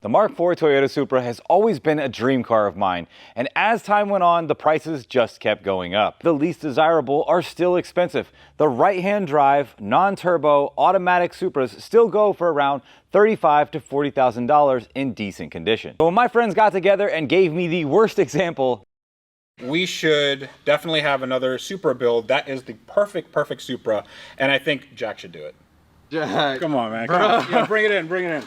The Mark IV Toyota Supra has always been a dream car of mine, and as time went on, the prices just kept going up. The least desirable are still expensive. The right-hand drive, non-turbo, automatic Supras still go for around $35,000 to $40,000 in decent condition. But when my friends got together and gave me the worst example, we should definitely have another Supra build. That is the perfect Supra, and I think Jack should do it. Jack. Come on, man. Come on. Yeah, bring it in, bring it in.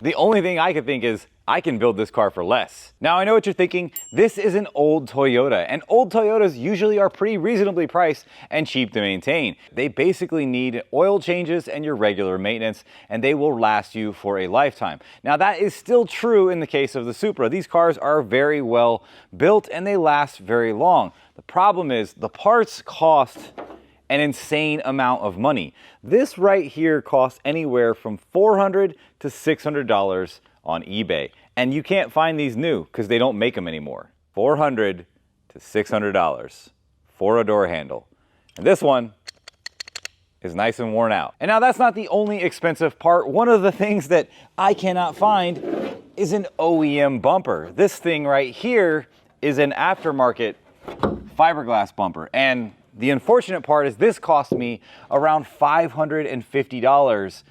The only thing I could think is, I can build this car for less. Now I know what you're thinking, this is an old Toyota, and old Toyotas usually are pretty reasonably priced and cheap to maintain. They basically need oil changes and your regular maintenance, and they will last you for a lifetime. Now that is still true in the case of the Supra. These cars are very well built and they last very long. The problem is the parts cost an insane amount of money. This right here costs anywhere from $400 to $600 on eBay. And you can't find these new because they don't make them anymore. $400 to $600 for a door handle. And this one is nice and worn out. And now that's not the only expensive part. One of the things that I cannot find is an OEM bumper. This thing right here is an aftermarket fiberglass bumper. And the unfortunate part is this cost me around $550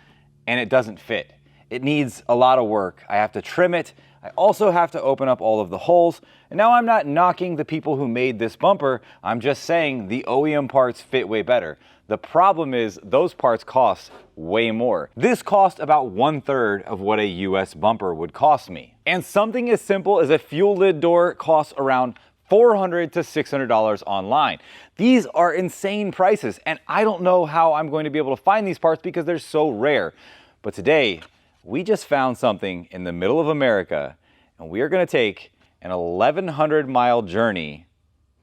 and it doesn't fit. It needs a lot of work. I have to trim it. I also have to open up all of the holes. And now I'm not knocking the people who made this bumper. I'm just saying the OEM parts fit way better. The problem is those parts cost way more. This cost about 1/3 of what a US bumper would cost me. And something as simple as a fuel lid door costs around $400 to $600 online. These are insane prices, and I don't know how I'm going to be able to find these parts because they're so rare. But today, we just found something in the middle of America, and we are going to take an 1,100-mile journey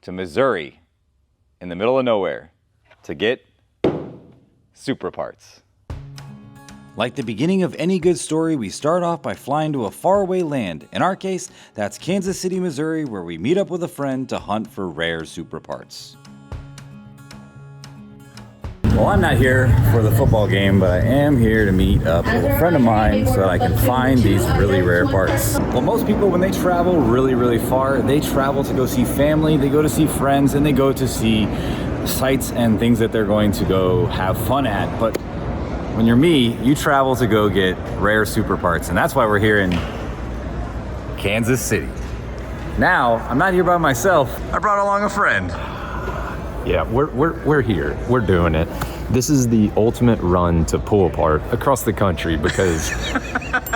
to Missouri in the middle of nowhere to get Supra parts. Like the beginning of any good story, we start off by flying to a faraway land. In our case, that's Kansas City, Missouri, where we meet up with a friend to hunt for rare Supra parts. Well, I'm not here for the football game, but I am here to meet up with a friend of mine so that I can find these really rare parts. Well, most people, when they travel really far, they travel to go see family, they go to see friends, and they go to see sites and things that they're going to go have fun at. But when you're me, you travel to go get rare Supra parts, and that's why we're here in Kansas City. Now, I'm not here by myself. I brought along a friend. Yeah, we're here. We're doing it. This is the ultimate run to pull apart across the country because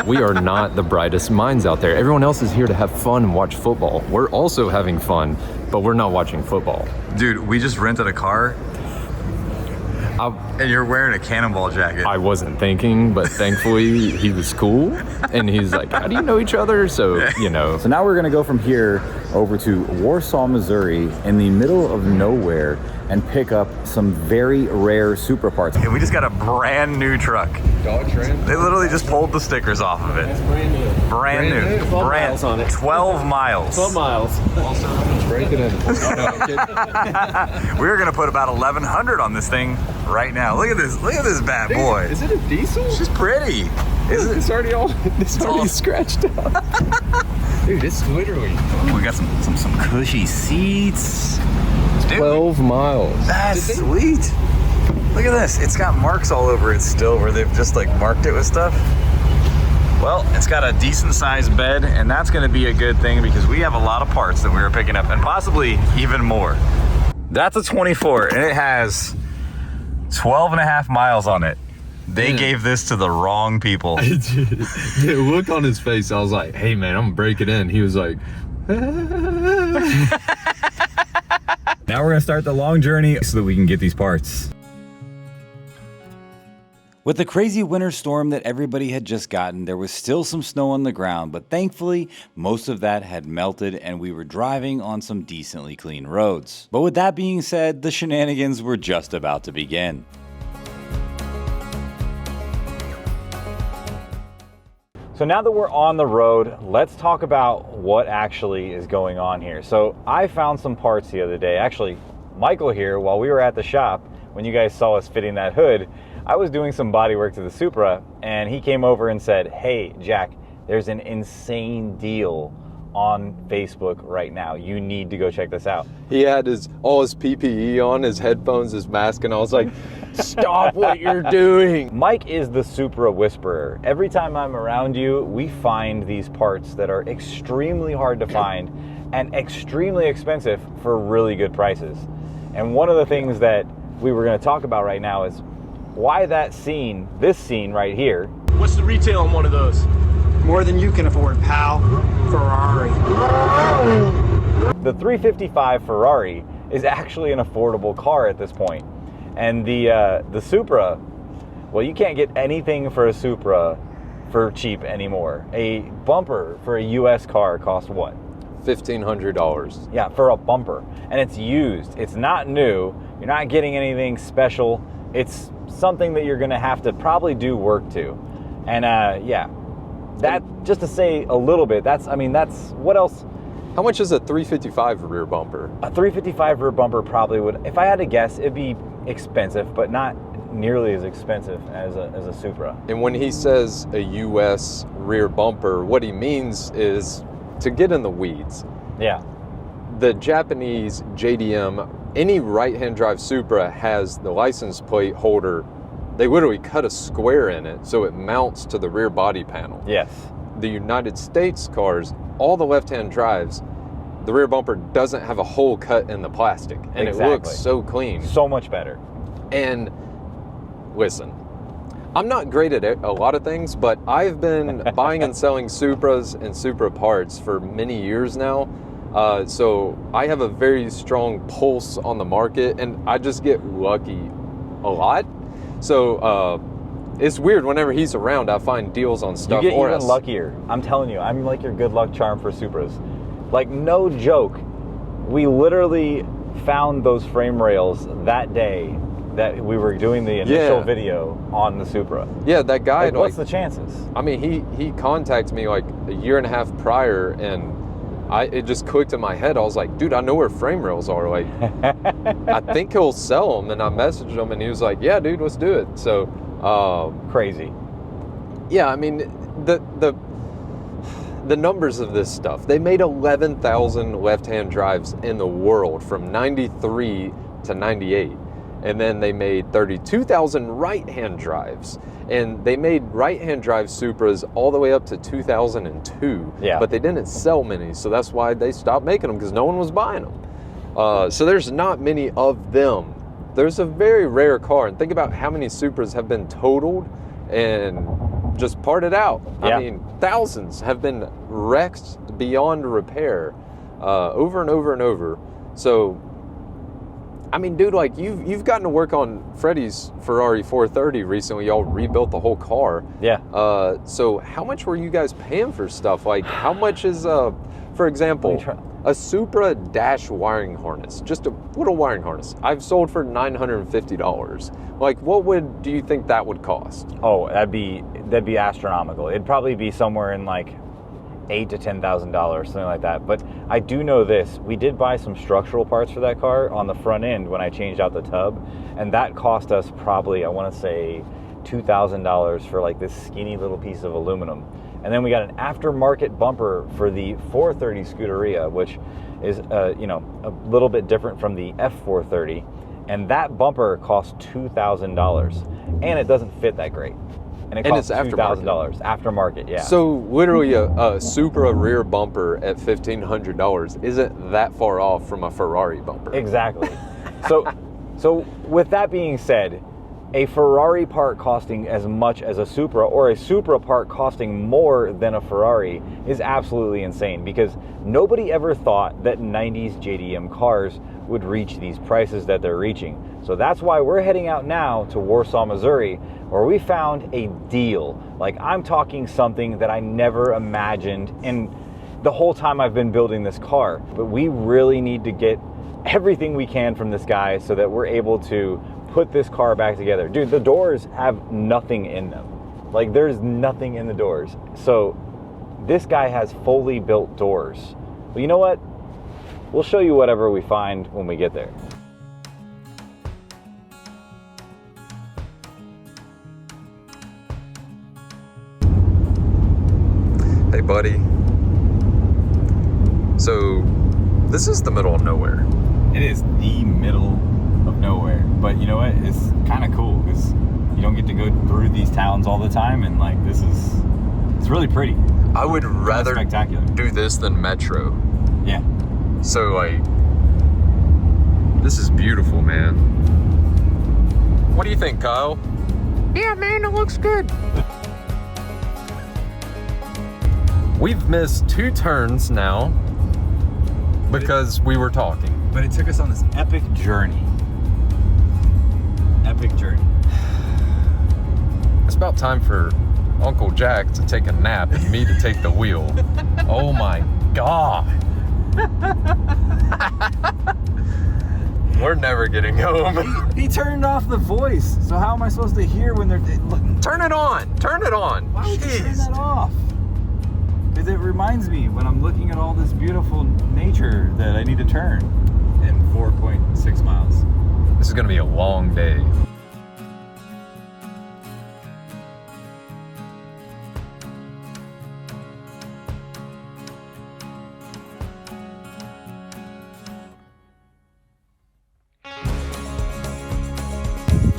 we are not the brightest minds out there. Everyone else is here to have fun and watch football. We're also having fun, but we're not watching football. Dude, we just rented a car. And you're wearing a cannonball jacket. I wasn't thinking, but thankfully he was cool. And he's like, how do you know each other? So, you know. So now we're gonna go from here over to Warsaw, Missouri, in the middle of nowhere, and pick up some very rare Supra parts. And we just got a brand new truck. Dodge Ram? They literally just pulled the stickers off of it. That's brand new. Brand new. 12 miles on it. 12 miles. 12 miles. Also, I'm just breaking in. We're gonna put about 1,100 on this thing right now. Look at this bad boy. Is it a diesel? She's pretty. It's already scratched out. Dude, it's literally. We got some cushy seats. Dude, 12 miles. That's sweet. Look at this. It's got marks all over it still where they've just like marked it with stuff. Well, it's got a decent sized bed, and that's gonna be a good thing because we have a lot of parts that we were picking up, and possibly even more. That's a 24, and it has 12.5 miles on it. They gave this to the wrong people. The look on his face, I was like, hey man, I'm gonna break it in. He was like, Now we're gonna start the long journey so that we can get these parts. With the crazy winter storm that everybody had just gotten, there was still some snow on the ground, but thankfully, most of that had melted and we were driving on some decently clean roads. But with that being said, the shenanigans were just about to begin. So now that we're on the road, let's talk about what actually is going on here. So I found some parts the other day. Actually, Michael here, while we were at the shop, when you guys saw us fitting that hood, I was doing some body work to the Supra, and he came over and said, hey, Jack, there's an insane deal on Facebook right now. You need to go check this out. He had all his PPE on, his headphones, his mask, and I was like, stop what you're doing. Mike is the Supra whisperer. Every time I'm around you, we find these parts that are extremely hard to find and extremely expensive for really good prices. And one of the things that we were going to talk about right now is why this scene right here. What's the retail on one of those? More than you can afford, pal. Ferrari. The 355 Ferrari is actually an affordable car at this point. And the Supra, well, you can't get anything for a Supra for cheap anymore. A bumper for a US car costs what? $1,500. Yeah, for a bumper. And it's used. It's not new. You're not getting anything special. It's something that you're going to have to probably do work to. And yeah, that, just to say a little bit, that's what else? How much is a 355 rear bumper? A 355 rear bumper probably would, if I had to guess, it'd be expensive, but not nearly as expensive as a Supra. And when he says a US rear bumper, what he means is, to get in the weeds, Yeah. the Japanese JDM, any right-hand drive Supra has the license plate holder. They literally cut a square in it so it mounts to the rear body panel. Yes. The United States cars, all the left-hand drives, the rear bumper doesn't have a hole cut in the plastic, and Exactly. it looks so clean. So much better. And listen, I'm not great at a lot of things, but I've been buying and selling Supras and Supra parts for many years now. So I have a very strong pulse on the market, and I just get lucky a lot. So it's weird, whenever he's around, I find deals on stuff. You get even luckier. I'm telling you, I'm like your good luck charm for Supras. Like, no joke. We literally found those frame rails that day that we were doing the initial video on the Supra. Yeah, that guy. Like, what's the chances? I mean, he contacted me like a year and a half prior, and it just clicked in my head. I was like, dude, I know where frame rails are. Like, I think he'll sell them. And I messaged him, and he was like, yeah, dude, let's do it. So, crazy. Yeah, I mean, the numbers of this stuff. They made 11,000 left-hand drives in the world from 93 to 98. And then they made 32,000 right-hand drives. And they made right-hand drive Supras all the way up to 2002. Yeah. But they didn't sell many, so that's why they stopped making them, because no one was buying them. So there's not many of them. There's a very rare car, and think about how many Supras have been totaled and just parted out. Yeah. I mean, thousands have been wrecked beyond repair over and over and over. So, I mean, dude, like, you've gotten to work on Freddie's Ferrari 430 recently. Y'all rebuilt the whole car. Yeah. So how much were you guys paying for stuff? Like, how much is, for example, a Supra dash wiring harness, just a little wiring harness, I've sold for $950. Like, what do you think that would cost? Oh, that'd be astronomical. It'd probably be somewhere in like $8,000 to $10,000, something like that. But I do know this: we did buy some structural parts for that car on the front end when I changed out the tub, and that cost us probably, I want to say, $2,000 for like this skinny little piece of aluminum. And then we got an aftermarket bumper for the 430 Scuderia, which is a little bit different from the F430, and that bumper costs $2,000, and it doesn't fit that great. And it costs $2,000 aftermarket, yeah. So literally a Supra rear bumper at $1,500 isn't that far off from a Ferrari bumper. Exactly. So with that being said, a Ferrari part costing as much as a Supra, or a Supra part costing more than a Ferrari, is absolutely insane, because nobody ever thought that 90s JDM cars would reach these prices that they're reaching. So that's why we're heading out now to Warsaw, Missouri, where we found a deal. Like, I'm talking something that I never imagined in the whole time I've been building this car. But we really need to get everything we can from this guy so that we're able to put this car back together. Dude, the doors have nothing in them. Like, there's nothing in the doors. So this guy has fully built doors. Well, you know what? We'll show you whatever we find when we get there. Hey, buddy. So, this is the middle of nowhere. It is the middle of nowhere, but you know what? It's kind of cool because you don't get to go through these towns all the time, and like it's really pretty. I would rather spectacular. do this than Metro. Yeah. So, like, this is beautiful, man. What do you think, Kyle? Yeah, man, it looks good. We've missed 2 turns now because we were talking. But it took us on this epic journey. Epic journey. It's about time for Uncle Jack to take a nap and me to take the wheel. Oh my God. We're never getting home. He turned off the voice, so how am I supposed to hear when they're... Look, Turn it on. Turn it on. why would you turn that off? Because it reminds me when I'm looking at all this beautiful nature that I need to turn in 4.6 miles. This is gonna be a long day.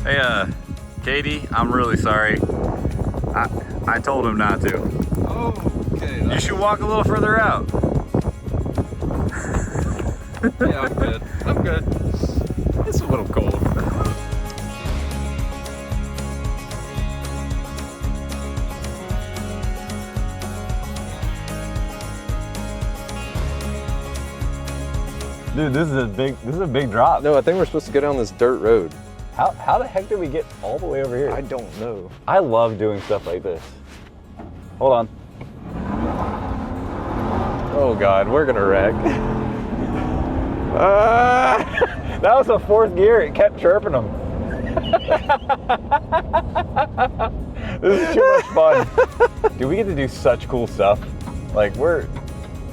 Hey, Katie, I'm really sorry. I told him not to. Oh, okay. You should walk a little further out. Yeah, I'm good. I'm good. It's a little cold. Dude, this is a big drop. No, I think we're supposed to go down this dirt road. How the heck did we get all the way over here? I don't know. I love doing stuff like this. Hold on. Oh God, we're gonna wreck. That was a 4th gear. It kept chirping them. This is too much fun. Dude, we get to do such cool stuff. Like we're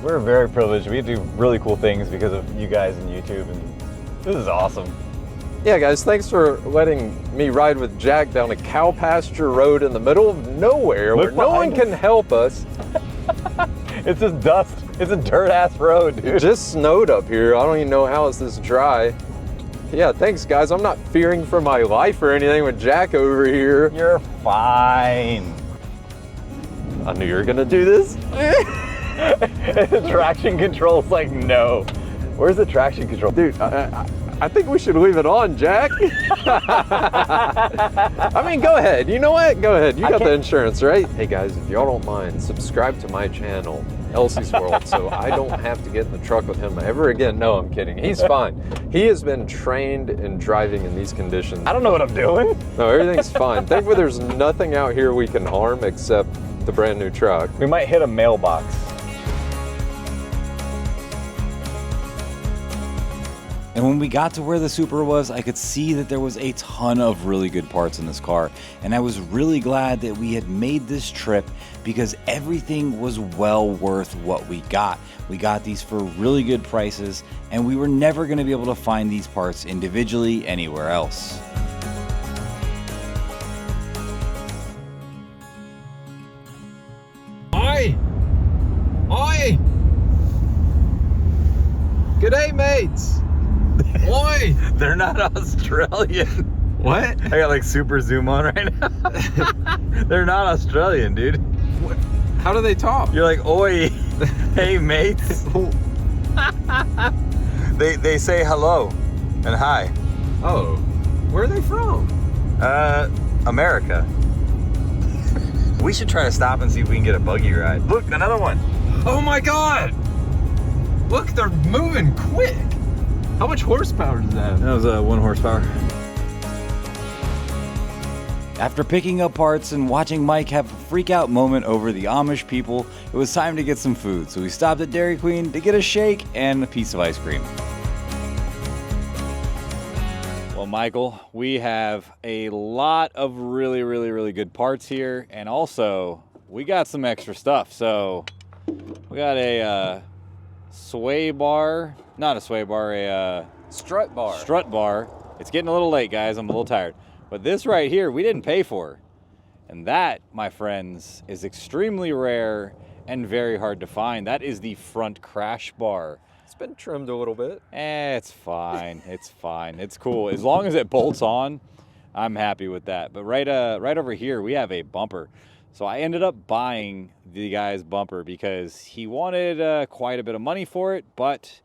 very privileged. We get to do really cool things because of you guys and YouTube, and this is awesome. Yeah, guys, thanks for letting me ride with Jack down a cow pasture road in the middle of nowhere where no one can help us. It's just dust. It's a dirt-ass road, dude. It just snowed up here. I don't even know how it's this dry. Yeah, thanks, guys. I'm not fearing for my life or anything with Jack over here. You're fine. I knew you were gonna do this. The traction control's like, no. Where's the traction control? Dude, I think we should leave it on, Jack. I mean, go ahead. You know what? Go ahead. You got the insurance, right? Hey, guys, if y'all don't mind, subscribe to my channel, Elsie's World, so I don't have to get in the truck with him ever again. No, I'm kidding. He's fine. He has been trained in driving in these conditions. I don't know what I'm doing. No, everything's fine. Thankfully, there's nothing out here we can harm except the brand new truck. We might hit a mailbox. And when we got to where the Supra was, I could see that there was a ton of really good parts in this car. And I was really glad that we had made this trip because everything was well worth what we got. We got these for really good prices, and we were never going to be able to find these parts individually anywhere else. Oi! Oi! G'day, mates! Oi! They're not Australian. What? I got like super zoom on right now. They're not Australian, dude. What? How do they talk? You're like, oi, hey mates. They say hello and hi. Oh, where are they from? America. We should try to stop and see if we can get a buggy ride. Look, another one. Oh my God! Look, they're moving quick. How much horsepower does that have? That was 1 horsepower. After picking up parts and watching Mike have a freak out moment over the Amish people, it was time to get some food. So we stopped at Dairy Queen to get a shake and a piece of ice cream. Well, Michael, we have a lot of really good parts here, and also we got some extra stuff. So we got a sway bar, not a sway bar, a Strut bar. strut bar. It's getting a little late, guys. I'm a little tired. But this right here, we didn't pay for. And that, my friends, is extremely rare and very hard to find. That is the front crash bar. It's been trimmed a little bit. It's fine. It's fine. It's cool. As long as it bolts on, I'm happy with that. But right over here, we have a bumper. So I ended up buying the guy's bumper because he wanted quite a bit of money for it, but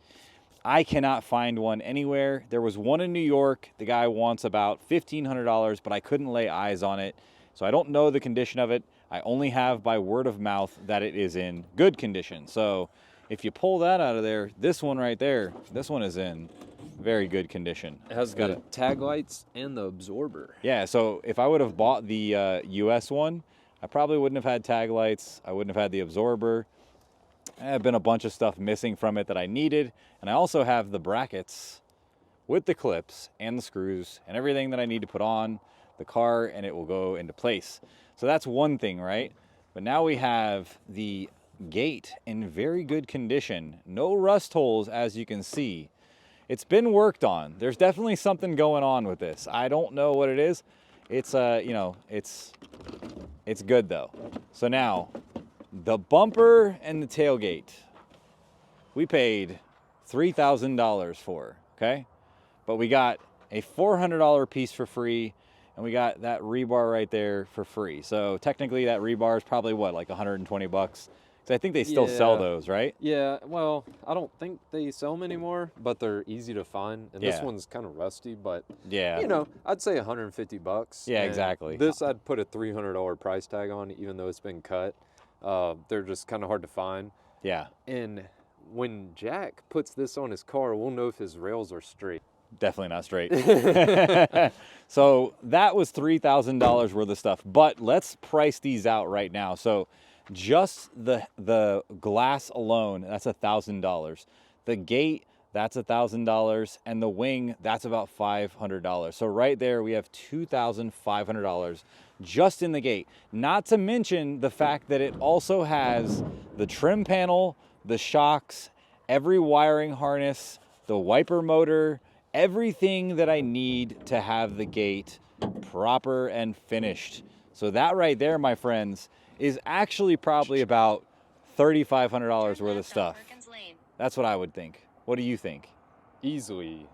I cannot find one anywhere. There was one in New York. The guy wants about $1,500, but I couldn't lay eyes on it. So I don't know the condition of it. I only have by word of mouth that it is in good condition. So if you pull that out of there, this one right there, this one is in very good condition. It has the tag lights and the absorber. Yeah, so if I would have bought the US one, I probably wouldn't have had tag lights. I wouldn't have had the absorber. There have been a bunch of stuff missing from it that I needed. And I also have the brackets with the clips and the screws and everything that I need to put on the car, and it will go into place. So that's one thing, right? But now we have the gate in very good condition. No rust holes, as you can see. It's been worked on. There's definitely something going on with this. I don't know what it is. It's it's good though. So now, the bumper and the tailgate, we paid $3,000 for, okay? But we got a $400 piece for free, and we got that rebar right there for free. So technically that rebar is probably what, like 120 bucks? So I think they still sell those, right? Yeah, well, I don't think they sell them anymore, but they're easy to find. And this Yeah. one's kind of rusty, but Yeah. you know, I'd say 150 bucks. Yeah, And exactly. This I'd put a $300 price tag on, even though it's been cut. They're just kind of hard to find. Yeah, And when Jack puts this on his car, we'll know if his rails are straight. definitely not straight. So that was $3,000 worth of stuff. But let's price these out right now. So just the glass alone, that's $1,000. The gate, that's $1,000, and the wing, that's about $500. So right there, we have $2,500 just in the gate. Not to mention the fact that it also has the trim panel, the shocks, every wiring harness, the wiper motor, everything that I need to have the gate proper and finished. So that right there, my friends, is actually probably about $3,500 worth of stuff. That's what I would think. What do you think? Easily.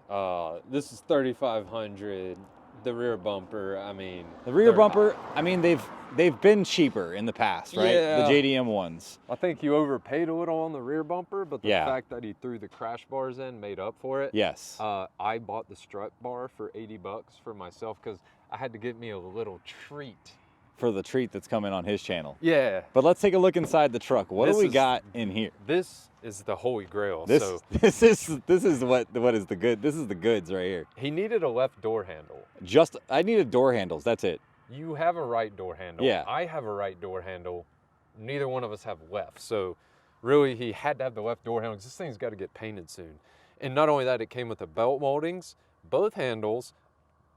This is 3,500. The rear bumper, I mean. The rear bumper, I mean, they've been cheaper in the past, right? Yeah. The JDM ones. I think you overpaid a little on the rear bumper, but the Yeah. fact that he threw the crash bars in made up for it. Yes. I bought the strut bar for 80 bucks for myself because I had to get me a little treat. For the treat that's coming on his channel. Yeah. But let's take a look inside the truck. What do This we is- got in here? This is the holy grail. This So this is what is the good. This is the goods right here. he needed a left door handle. Just I needed door handles. That's it. You have a right door handle. Yeah. I have a right door handle. Neither one of us have left. So really he had to have the left door handle because this thing's got to get painted soon. And not only that, it came with the belt moldings, both handles,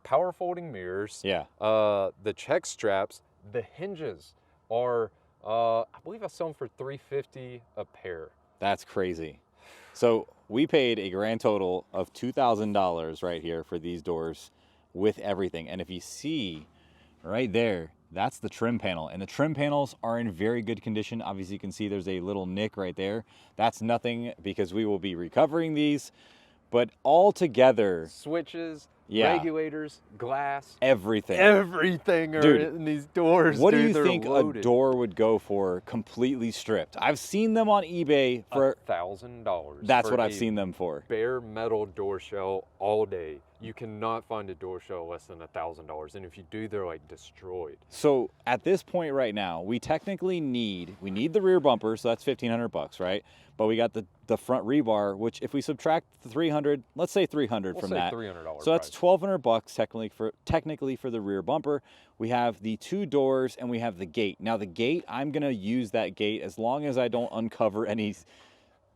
power folding mirrors, Yeah. the check straps, the hinges are, I believe I saw them for $350 a pair. That's crazy. So we paid a grand total of $2,000 right here for these doors with everything. And if you see right there, that's the trim panel. And the trim panels are in very good condition. Obviously you can see there's a little nick right there. That's nothing because we will be recovering these. But all together, Switches, Yeah. regulators, glass, everything. everything are Dude, in these doors. What do dude, you they're think loaded. a door would go for completely stripped? I've seen them on eBay for, $1,000. that's for what I've a seen them for. Bare metal door shell all day. You cannot find a door shell less than $1,000, and if you do, they're like destroyed. So at this point right now, we technically need the rear bumper, so that's 1,500 bucks, right? But we got the front rebar, which if we subtract the 300, let's say 300 We'll from say that. $300 So that's price. 1,200 bucks technically for the rear bumper. We have the two doors and we have the gate. Now the gate, I'm gonna use that gate as long as I don't uncover any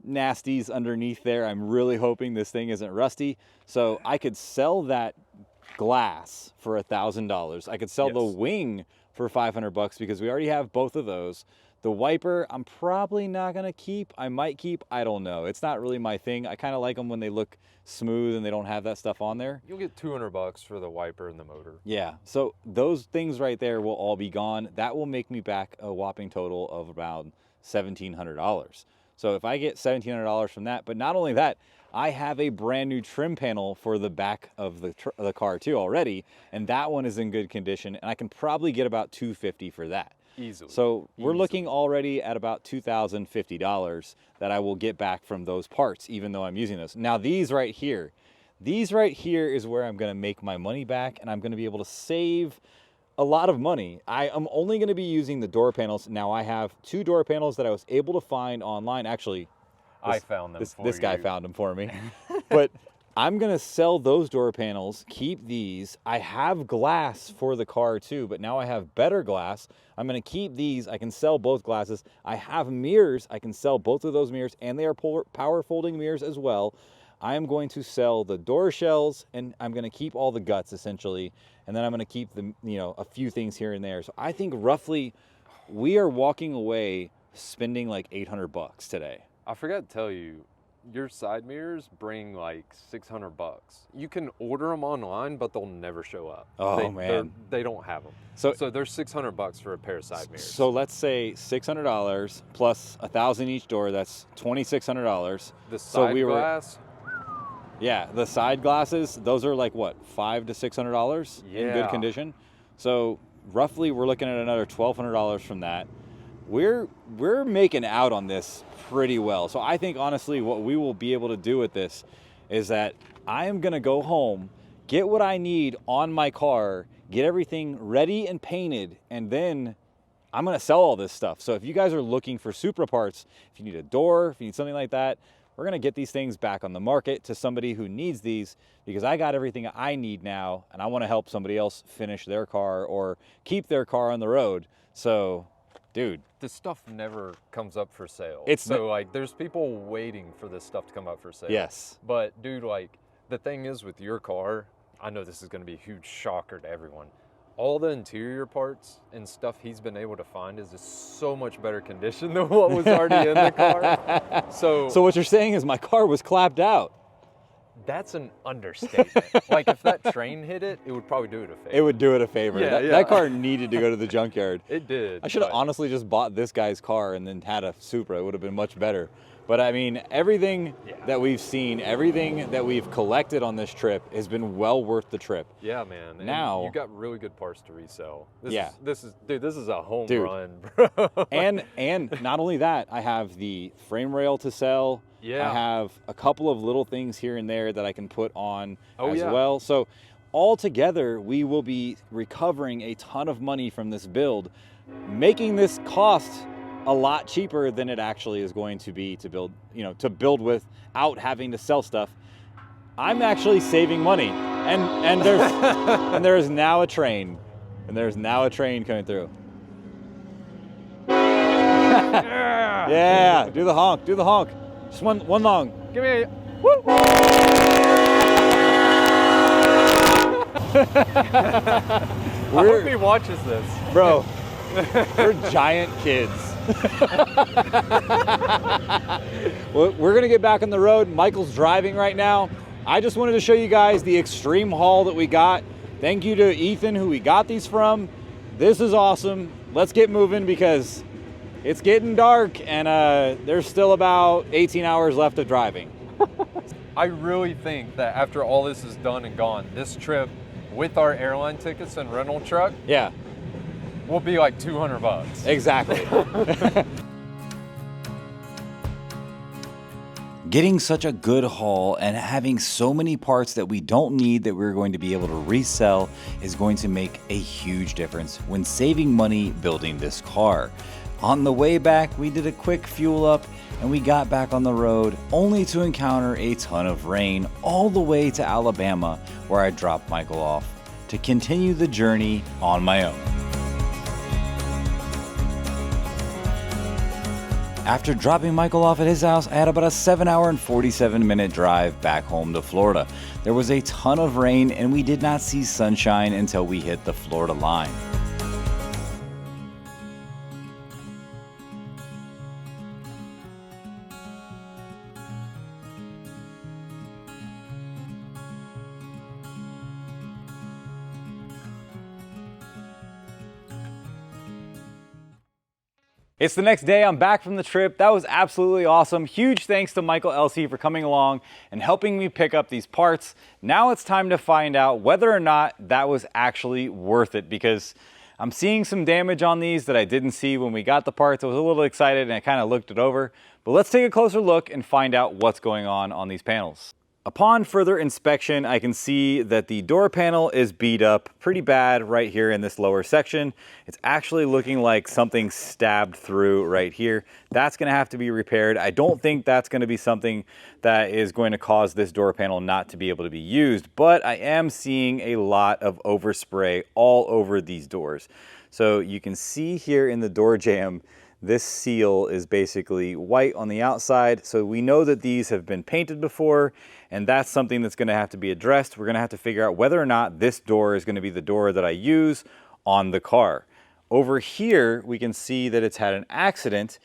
nasties underneath there. I'm really hoping this thing isn't rusty. So I could sell that glass for $1,000. I could sell the Yes. wing for 500 bucks because we already have both of those. The wiper, I'm probably not gonna keep. I might keep, I don't know. It's not really my thing. I kind of like them when they look smooth and they don't have that stuff on there. You'll get $200 for the wiper and the motor. Yeah, so those things right there will all be gone. That will make me back a whopping total of about $1,700. So if I get $1,700 from that, but not only that, I have a brand new trim panel for the back of the car too already, and that one is in good condition, and I can probably get about $250 for that. Easily. So we're looking already at about $2,050 that I will get back from those parts, even though I'm using those. Now these right here is where I'm gonna make my money back, and I'm gonna be able to save a lot of money. I am only gonna be using the door panels. Now I have 2 door panels that I was able to find online. Actually, I found them for this guy you. found them for me. But I'm gonna sell those door panels, keep these. I have glass for the car too, but now I have better glass. I'm gonna keep these. I can sell both glasses. I have mirrors. I can sell both of those mirrors, and they are power folding mirrors as well. I am going to sell the door shells, and I'm gonna keep all the guts essentially, and then I'm gonna keep the, a few things here and there. So I think roughly we are walking away spending like $800 today. I forgot to tell you, your side mirrors bring like $600. You can order them online, but they'll never show up. Oh, man. They don't have them. So they're $600 for a pair of side mirrors. So let's say $600 plus $1,000 each door. That's $2,600. The side glass. Yeah, the side glasses. Those are like what, $500 to $600 in good Yeah. condition. So roughly, we're looking at another $1,200 from that. We're making out on this pretty well. So I think honestly what we will be able to do with this is that I am gonna go home, get what I need on my car, get everything ready and painted, and then I'm gonna sell all this stuff. So if you guys are looking for Supra parts, if you need a door, if you need something like that, we're gonna get these things back on the market to somebody who needs these, because I got everything I need now, and I wanna help somebody else finish their car or keep their car on the road. So, dude. This stuff never comes up for sale. It's so like there's people waiting for this stuff to come up for sale. Yes. But dude, like the thing is with your car, I know this is gonna be a huge shocker to everyone. All the interior parts and stuff he's been able to find is just so much better condition than what was already in the car. So what you're saying is my car was clapped out. that's an understatement. Like if that train hit it, it would probably do it a favor. It would do it a favor. Yeah, That car needed to go to the junkyard. It did. I should have but- honestly just bought this guy's car and then had a Supra. It would have been much better. But I mean, everything that we've seen, everything that we've collected on this trip has been well worth the trip. Yeah, man. And Now- you got really good parts to resell. Yeah. This is a home Dude. run, bro. And not only that, I have the frame rail to sell. Yeah. I have a couple of little things here and there that I can put on as yeah. well. So all together, we will be recovering a ton of money from this build, making this cost a lot cheaper than it actually is going to be to build, to build without having to sell stuff. I'm actually saving money. And there's and there is now a train. And there's now a train coming through. Yeah, do the honk, do the honk. Just one long. Give me a I hope he watches this. Bro, we're giant kids. Well, we're gonna get back on the road. Michael's driving right now. I just wanted to show you guys the extreme haul that we got. Thank you to Ethan, who we got these from. This is awesome. Let's get moving because it's getting dark and there's still about 18 hours left of driving. I really think that after all this is done and gone, this trip with our airline tickets and rental truck Yeah, will be like $200. exactly. Getting such a good haul and having so many parts that we don't need that we're going to be able to resell is going to make a huge difference when saving money building this car. On the way back, we did a quick fuel up and we got back on the road only to encounter a ton of rain all the way to Alabama, where I dropped Michael off to continue the journey on my own. After dropping Michael off at his house, I had about a 7-hour and 47-minute drive back home to Florida. There was a ton of rain and we did not see sunshine until we hit the Florida line. It's the next day, I'm back from the trip. That was absolutely awesome. Huge thanks to Michael Elsey for coming along and helping me pick up these parts. Now it's time to find out whether or not that was actually worth it, because I'm seeing some damage on these that I didn't see when we got the parts. I was a little excited and I kind of looked it over, but let's take a closer look and find out what's going on these panels. Upon further inspection, I can see that the door panel is beat up pretty bad right here in this lower section. It's actually looking like something stabbed through right here. That's going to have to be repaired. I don't think that's going to be something that is going to cause this door panel not to be able to be used, but I am seeing a lot of overspray all over these doors. So you can see here in the door jamb, this seal is basically white on the outside, so we know that these have been painted before, and that's something that's going to have to be addressed. We're going to have to figure out whether or not this door is going to be the door that I use on the car. Over here, we can see that it's had an accident,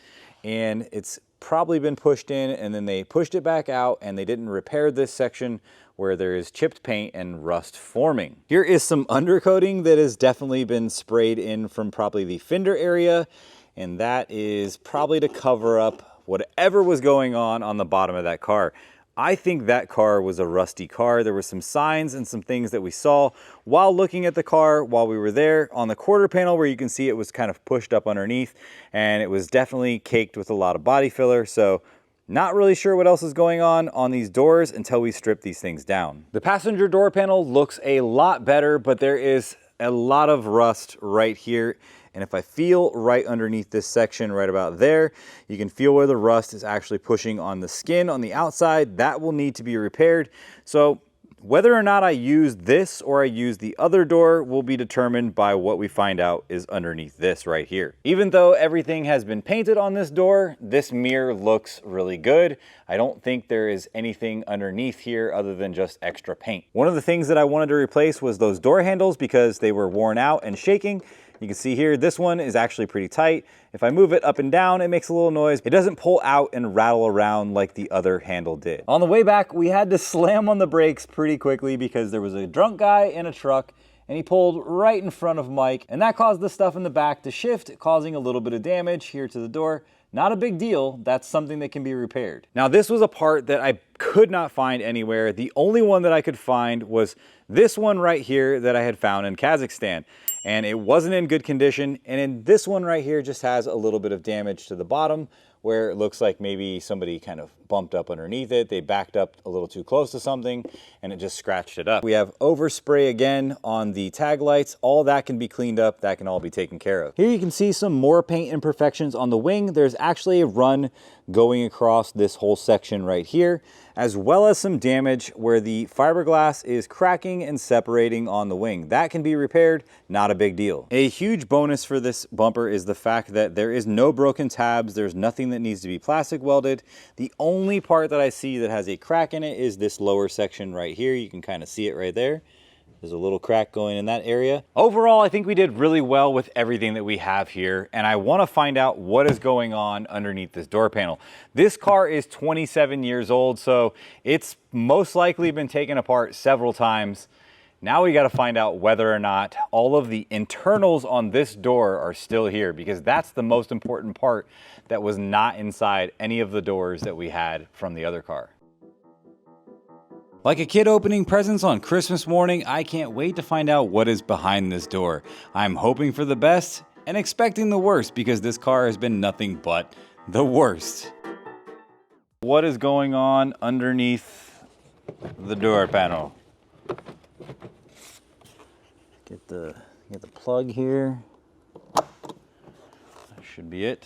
and it's probably been pushed in, and then they pushed it back out, and they didn't repair this section where there is chipped paint and rust forming. Here is some undercoating that has definitely been sprayed in from probably the fender area, and that is probably to cover up whatever was going on the bottom of that car. I think that car was a rusty car. There were some signs and some things that we saw while looking at the car while we were there on the quarter panel, where you can see it was kind of pushed up underneath, and it was definitely caked with a lot of body filler. So not really sure what else is going on these doors until we strip these things down. The passenger door panel looks a lot better, but there is a lot of rust right here. And if I feel right underneath this section right about there, you can feel where the rust is actually pushing on the skin on the outside. That will need to be repaired. So whether or not I use this or I use the other door will be determined by what we find out is underneath this right here. Even though everything has been painted on this door, this mirror looks really good. I don't think there is anything underneath here other than just extra paint. One of the things that I wanted to replace was those door handles because they were worn out and shaking. You can see here, this one is actually pretty tight. If I move it up and down, it makes a little noise. It doesn't pull out and rattle around like the other handle did. On the way back, we had to slam on the brakes pretty quickly because there was a drunk guy in a truck and he pulled right in front of Mike, and that caused the stuff in the back to shift, causing a little bit of damage here to the door. Not a big deal. That's something that can be repaired. Now, this was a part that I could not find anywhere. The only one that I could find was this one right here that I had found in Kazakhstan. And it wasn't in good condition. And in this one right here just has a little bit of damage to the bottom where it looks like maybe somebody kind of bumped up underneath it. They backed up a little too close to something and it just scratched it up. We have overspray again on the tag lights. All that can be cleaned up. That can all be taken care of. Here you can see some more paint imperfections on the wing. There's actually a run going across this whole section right here, as well as some damage where the fiberglass is cracking and separating on the wing. That can be repaired, not a big deal. A huge bonus for this bumper is the fact that there is no broken tabs. There's nothing that needs to be plastic welded. The only part that I see that has a crack in it is this lower section right here. You can kind of see it right there. There's a little crack going in that area. Overall, I think we did really well with everything that we have here, and I want to find out what is going on underneath this door panel. This car is 27 years old, so it's most likely been taken apart several times. Now we got to find out whether or not all of the internals on this door are still here, because that's the most important part that was not inside any of the doors that we had from the other car. Like a kid opening presents on Christmas morning, I can't wait to find out what is behind this door. I'm hoping for the best and expecting the worst because this car has been nothing but the worst. What is going on underneath the door panel? Get the plug here. That should be it.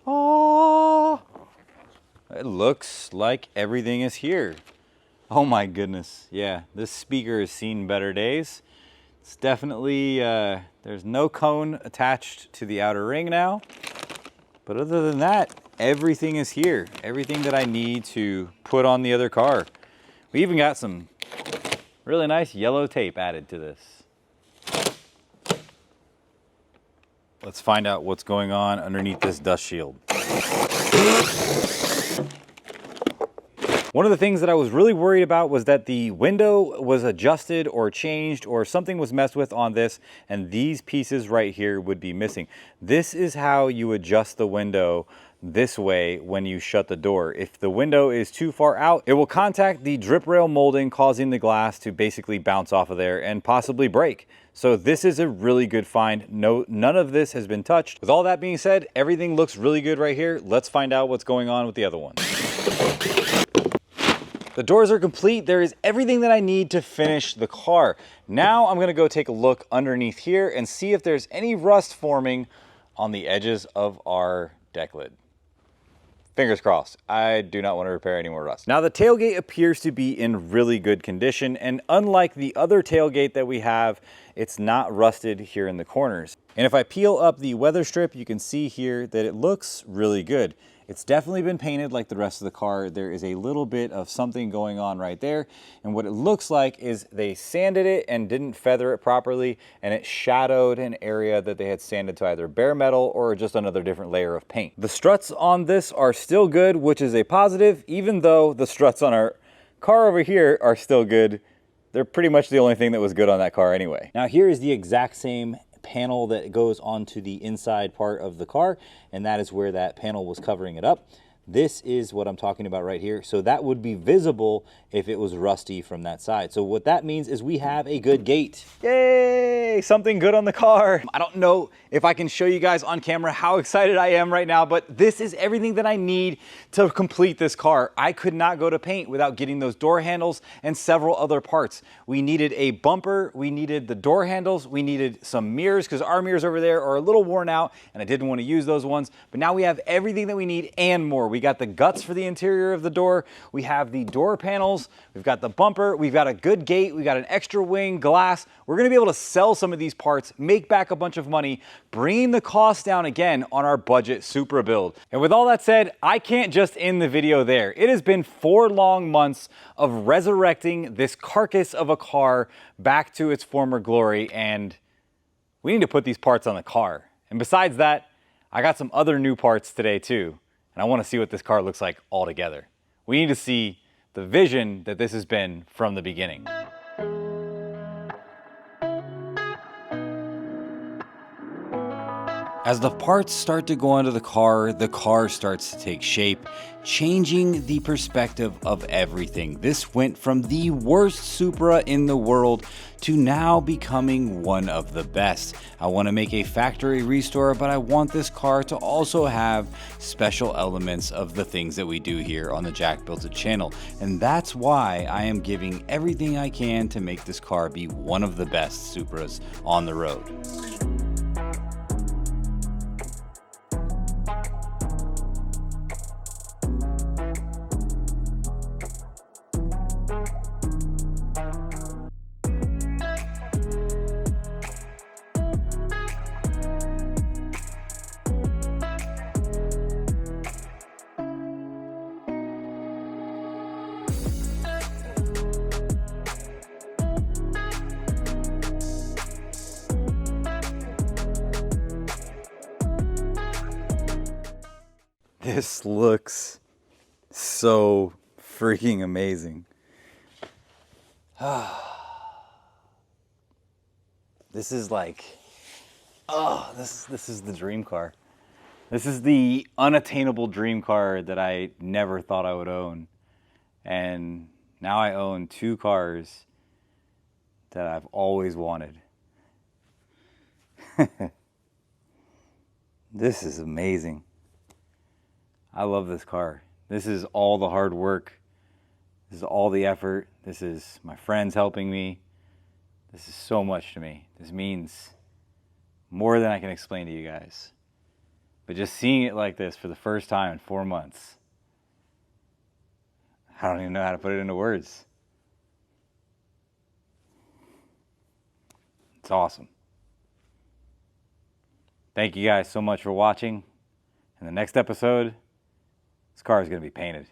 Oh, it looks like everything is here. Oh my goodness, yeah, this speaker has seen better days. It's definitely, there's no cone attached to the outer ring now. But other than that, everything is here. Everything that I need to put on the other car. We even got some really nice yellow tape added to this. Let's find out what's going on underneath this dust shield. One of the things that I was really worried about was that the window was adjusted or changed or something was messed with on this, and these pieces right here would be missing. This is how you adjust the window this way when you shut the door. If the window is too far out, it will contact the drip rail molding, causing the glass to basically bounce off of there and possibly break. So this is a really good find. No, none of this has been touched. With all that being said, everything looks really good right here. Let's find out what's going on with the other one. The doors are complete. There is everything that I need to finish the car. Now I'm gonna go take a look underneath here and see if there's any rust forming on the edges of our deck lid. Fingers crossed. I do not want to repair any more rust. Now the tailgate appears to be in really good condition, and unlike the other tailgate that we have, it's not rusted here in the corners. And if I peel up the weather strip, you can see here that it looks really good. It's definitely been painted like the rest of the car. There is a little bit of something going on right there. And what it looks like is they sanded it and didn't feather it properly, and it shadowed an area that they had sanded to either bare metal or just another different layer of paint. The struts on this are still good, which is a positive, even though the struts on our car over here are still good. They're pretty much the only thing that was good on that car anyway. Now here is the exact same panel that goes onto the inside part of the car, and that is where that panel was covering it up. This is what I'm talking about right here. So that would be visible if it was rusty from that side. So what that means is we have a good gate. Yay! Something good on the car. I don't know if I can show you guys on camera how excited I am right now, but this is everything that I need to complete this car. I could not go to paint without getting those door handles and several other parts. We needed a bumper, we needed the door handles, we needed some mirrors because our mirrors over there are a little worn out and I didn't want to use those ones. But now we have everything that we need and more. We got the guts for the interior of the door. We have the door panels. We've got the bumper. We've got a good gate. We got an extra wing glass. We're going to be able to sell some of these parts, make back a bunch of money, bringing the cost down again on our budget Supra build. And with all that said, I can't just end the video there. It has been 4 long months of resurrecting this carcass of a car back to its former glory, and we need to put these parts on the car. And besides that, I got some other new parts today too. And I want to see what this car looks like all together. We need to see the vision that this has been from the beginning. As the parts start to go into the car starts to take shape, changing the perspective of everything. This went from the worst Supra in the world to now becoming one of the best. I want to make a factory restore, but I want this car to also have special elements of the things that we do here on the Jack Builds It channel. And that's why I am giving everything I can to make this car be one of the best Supras on the road. This looks so freaking amazing. This is like, this is the dream car. This is the unattainable dream car that I never thought I would own. And now I own 2 cars that I've always wanted. This is amazing. I love this car. This is all the hard work. This is all the effort. This is my friends helping me. This is so much to me. This means more than I can explain to you guys. But just seeing it like this for the first time in 4 months, I don't even know how to put it into words. It's awesome. Thank you guys so much for watching. In the next episode, this car is going to be painted.